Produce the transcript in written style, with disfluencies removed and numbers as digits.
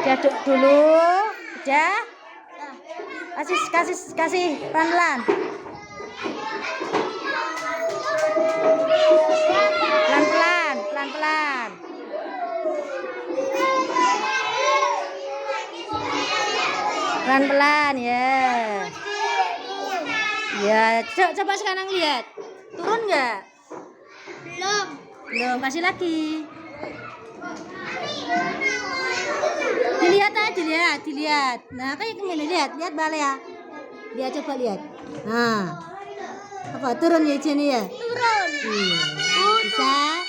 Diaduk dulu, udah. Kasih pelan-pelan. Pelan-pelan. Pelan-pelan ya. Ya, coba sekarang lihat. Turun nggak? Belum, kasih lagi. Dilihat. Nah, kayak gini, lihat balai ya. Lihat, coba lihat. Nah, apa turun ya sini ya? Turun. Iya. Bisa.